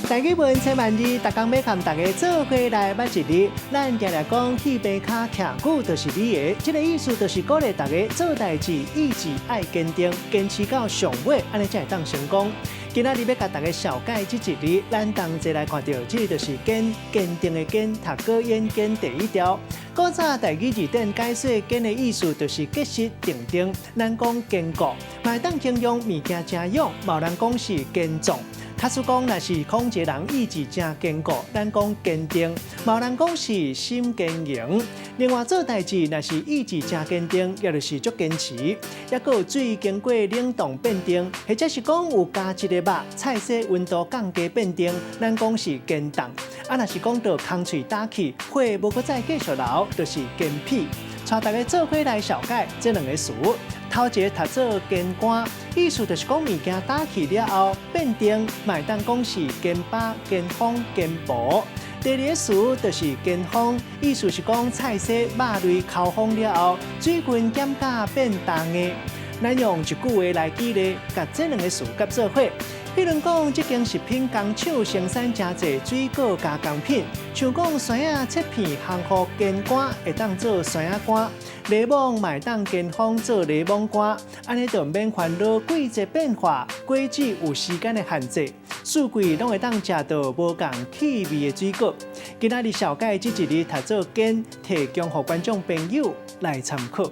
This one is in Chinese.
台语文千万字，逐工要和大家做伙来捌一日。咱常常讲戏边卡徛久就是你的，这个意思就是鼓励大家做代志，意志爱坚定，坚持到上尾，安尼才会当成功。今仔日要甲大家小解这一日，咱同齐来看到，这个就是坚定的坚，读高演坚第一条。古早台语字典解说坚的意思就是结实定，咱讲坚固，嘛会当形容物件真勇，嘛有人讲是坚壮。假使讲若是讲一个人意志真坚固，咱讲坚定；嘛有人讲是心坚硬。另外做代志若是意志真坚定，也就是足坚持。也有水经过冷冻变定，或者是讲有加一个肉，菜色温度降低变定，咱讲是坚冻。啊，若是讲到空喙打气，火无搁再继续留，就是坚皮。带大家做伙来小解这两个词。头一个读做坚干，意思就是讲物件打起了后变定，卖当讲是坚巴、坚风、坚薄。第二个词就是坚风，意思是讲菜色肉类烤风了后，水分减价变重的。咱用一句话来举例，甲这两个词结做伙。比如讲，这间食品工厂生产真侪水果加工品，像讲酸仔切片烘好坚干，会当做酸仔干；柠檬买当坚风做柠檬干，安尼就免烦恼季节变化，果子有时间的限制，四季拢会当食到无共气味的水果。今仔日小解这一日读做坚，提供予观众朋友来参考。